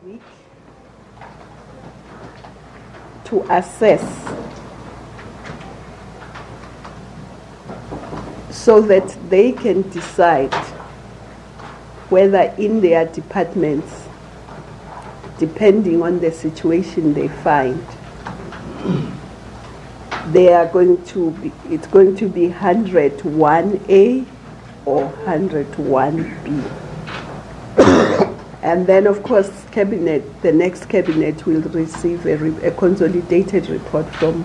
week to assess so that they can decide whether in their departments, depending on the situation they find, they are going to be, it's going to be 101A or 101B. And then, of course, the next cabinet will receive a consolidated report from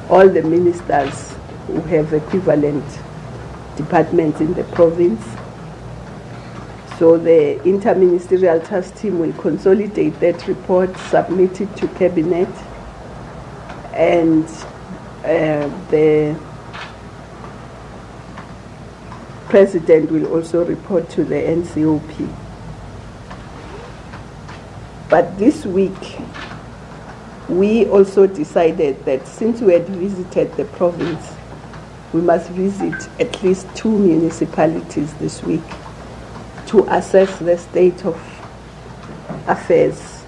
all the ministers who have equivalent departments in the province. So the Inter-ministerial task team will consolidate that report, submit it to cabinet, and the president will also report to the NCOP. But this week, we also decided that since we had visited the province, we must visit at least 2 municipalities this week to assess the state of affairs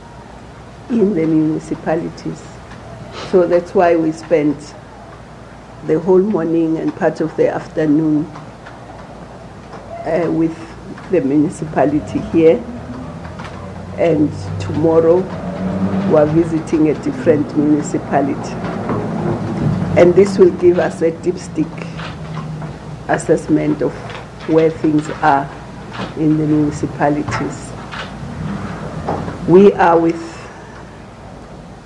in the municipalities. So that's why we spent the whole morning and part of the afternoon with the municipality here. And tomorrow we're visiting a different municipality. And this will give us a dipstick assessment of where things are in the municipalities. We are with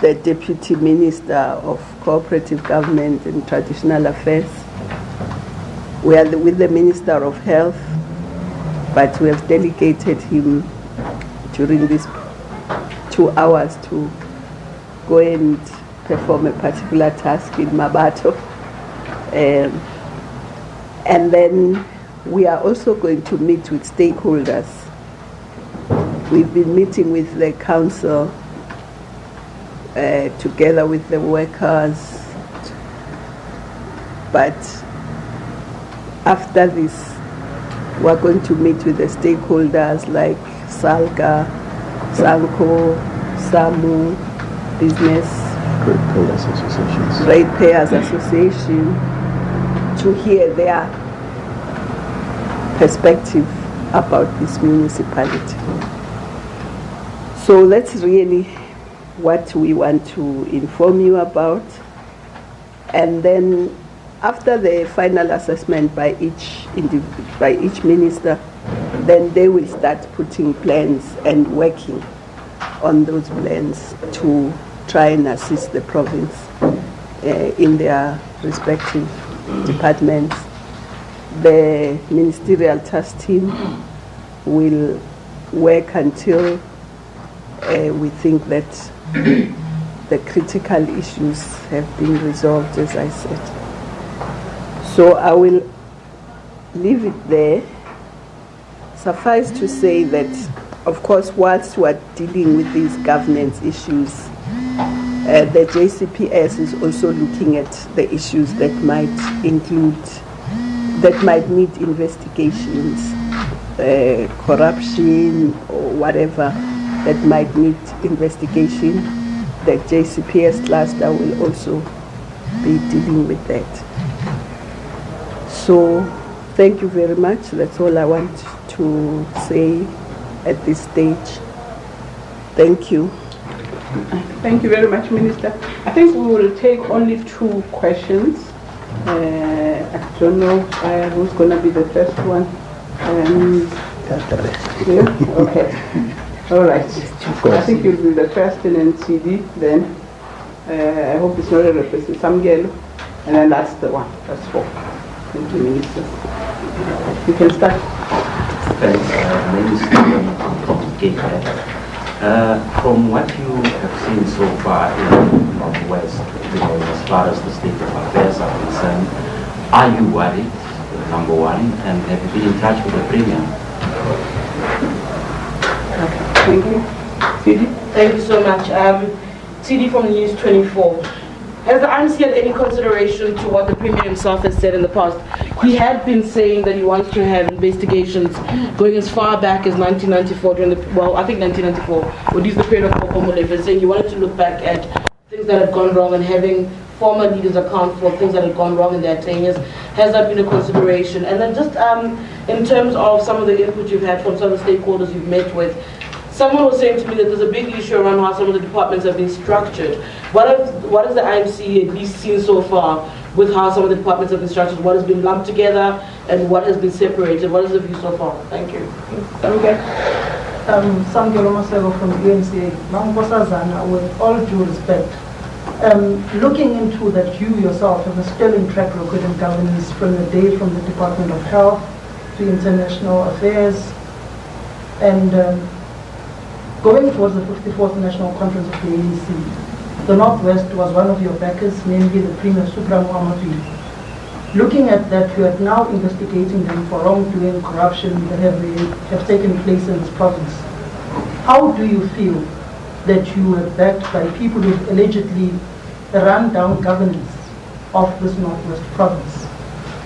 the Deputy Minister of Cooperative Government and Traditional Affairs. We are with the Minister of Health, but we have delegated him during these 2 hours to go and perform a particular task in Mabato. And then we are also going to meet with stakeholders. We've been meeting with the council together with the workers, but after this we're going to meet with the stakeholders like Salga, Sanko, SAMU, Business, Ratepayers Association, to hear their perspective about this municipality. So that's really what we want to inform you about. And then after the final assessment by each minister, then they will start putting plans and working on those plans to try and assist the province in their respective departments. The ministerial task team will work until we think that the critical issues have been resolved, as I said. So I will leave it there. Suffice to say that, of course, whilst we are dealing with these governance issues, the JCPS is also looking at the issues that might need investigations, corruption or whatever that might need investigation. The JCPS cluster will also be dealing with that. So thank you very much. That's all I want to say at this stage. Thank you. Thank you very much, Minister. I think we will take only 2 questions. I don't know who's going to be the first one. Yeah? Okay. All right. I think you'll be the first, and then CD. Then I hope it's not a representative. Samgelo, and then that's the one. That's 4. Thank you, Minister. You can start. Thanks. My name is from what you have seen so far in Northwest, as far as the state of affairs are concerned, are you worried, number one, and have you been in touch with the Premier? Thank you. CD? Thank you so much. CD from News 24. Has the ANC had any consideration to what the Premier himself has said in the past he had been saying that he wants to have investigations going as far back as 1994, during the, well, I think 1994, would use the period of Kokomolefe, saying he wanted to look back at things that had gone wrong and having former leaders account for things that had gone wrong in their tenures. Has that been a consideration? And then just in terms of some of the input you've had from some of the stakeholders you've met with, someone was saying to me that there's a big issue around how some of the departments have been structured. What has the IMC at least seen so far with how some of the departments have been structured? What has been lumped together and what has been separated? What is the view so far? Thank you. Okay. Samgelo Masego from UNCA. Mangosazana, with all due respect, looking into that, you yourself have a sterling track record in governance from the day from the Department of Health to International Affairs, and going towards the 54th National Conference of the ANC. The Northwest was one of your backers, namely the Premier Subramu Amavi. Looking at that, you are now investigating them for wrongdoing, corruption that have taken place in this province. How do you feel that you were backed by people who allegedly run down governance of this Northwest province?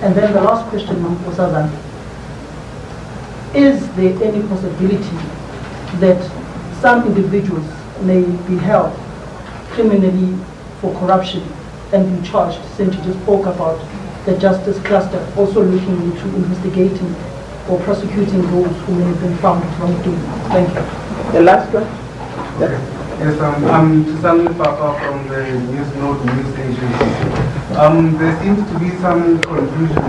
And then the last question, Mankosazana. Is there any possibility that some individuals may be held criminally for corruption and be charged, since you just spoke about the justice cluster also looking into investigating or prosecuting those who may have been found wrongdoing? Thank you. The last one? Okay. Yes, I'm Tusami Papa from the news agency. There seems to be some confusion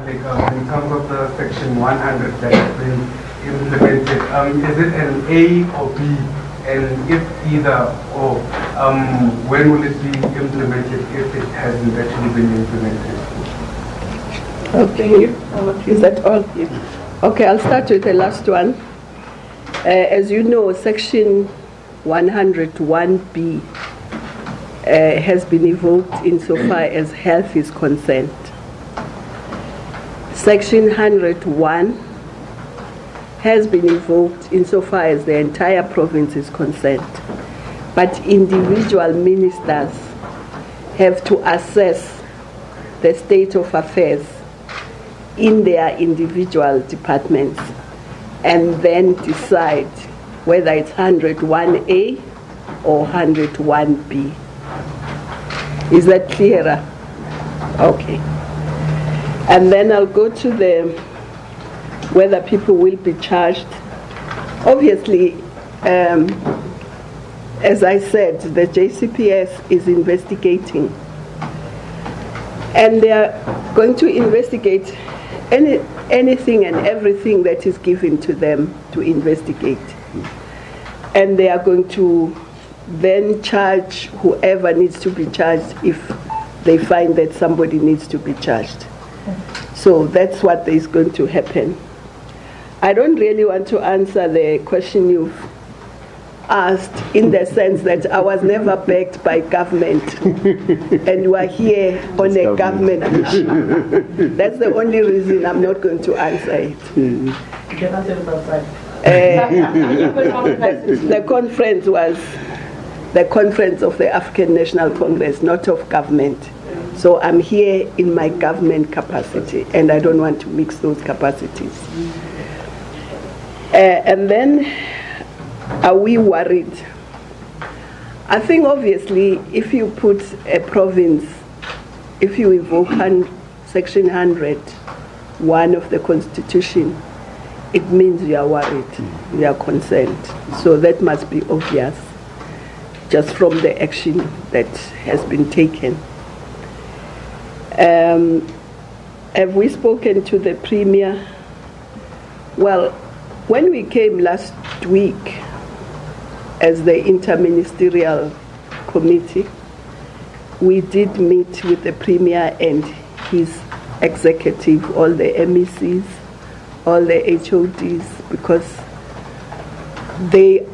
in terms of the section 100 that has been implemented. Is it an A or B? And if either or, when will it be implemented if it hasn't actually been implemented? Okay, is that all? Okay, I'll start with the last one. As you know, section 101B has been evoked insofar as health is concerned. Section 101 has been evoked insofar as the entire province is concerned. But individual ministers have to assess the state of affairs in their individual departments and then decide whether it's 101A or 101B. Is that clearer? Okay. And then I'll go to the whether people will be charged. Obviously, as I said, the JCPS is investigating, and they are going to investigate anything and everything that is given to them to investigate. And they are going to then charge whoever needs to be charged if they find that somebody needs to be charged. So that's what is going to happen. I don't really want to answer the question you've asked in the sense that I was never backed by government and you are here on a government mission. That's the only reason I'm not going to answer it. You can answer it outside. The conference was the conference of the African National Congress, not of government. So I'm here in my government capacity, and I don't want to mix those capacities. And then, are we worried? I think obviously if you put a province, if you invoke section 100(1) of the Constitution, it means you are worried, you are concerned. So that must be obvious just from the action that has been taken. Have we spoken to the Premier? Well, when we came last week as the Inter-ministerial committee, we did meet with the Premier and his executive, all the MECs, all the HODs, because they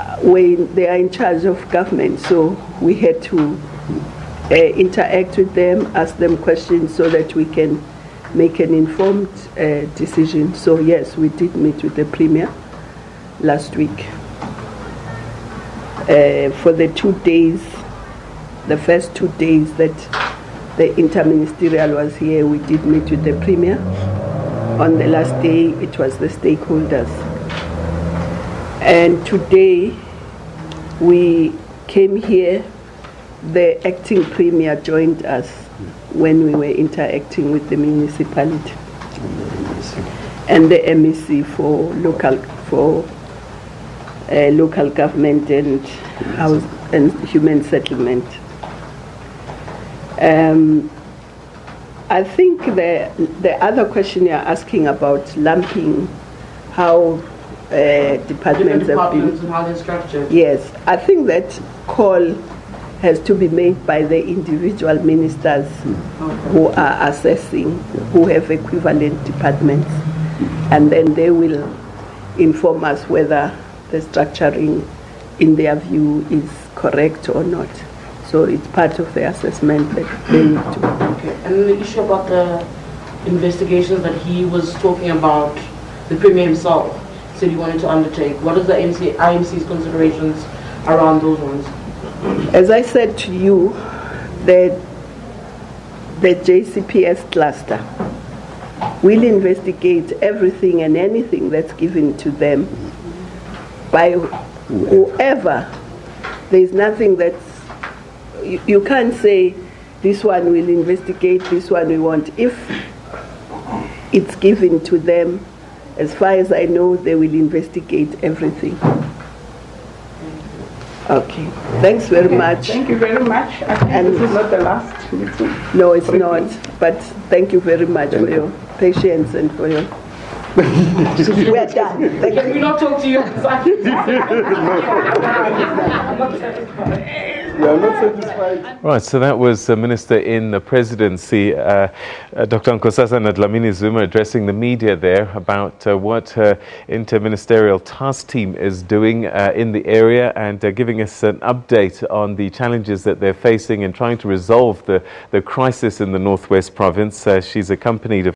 are in charge of government, so we had to interact with them, ask them questions so that we can make an informed decision. So yes, we did meet with the Premier last week. For the 2 days, the first 2 days that the Inter-ministerial was here, we did meet with the Premier. On the last day, it was the stakeholders. And today, we came here, the acting Premier joined us when we were interacting with the municipality and the MEC for local government and house and human settlement. I think the other question you're asking about lumping how departments have been, and how they're structured. Yes, I think that call has to be made by the individual ministers who are assessing, who have equivalent departments, and then they will inform us whether the structuring in their view is correct or not. So it's part of the assessment that they need to. Okay. And the issue about the investigations that he was talking about, the Premier himself said he wanted to undertake. What is the IMC's considerations around those ones? As I said to you, the JCPS cluster will investigate everything and anything that's given to them by whoever. There's nothing that's, you can't say this one will investigate, this one we won't. If it's given to them, as far as I know, they will investigate everything. Okay, thanks very much. Thank you very much. I think this is not the last meeting. No, it's not, but thank you very much for your patience and for your... We're done. Thank Can you. we not talk to you? We are not satisfied. Right, so that was Minister in the Presidency, Dr. Nkosazana Dlamini-Zuma, addressing the media there about what her inter-ministerial task team is doing in the area, and giving us an update on the challenges that they're facing and trying to resolve the crisis in the Northwest Province. She's accompanied, of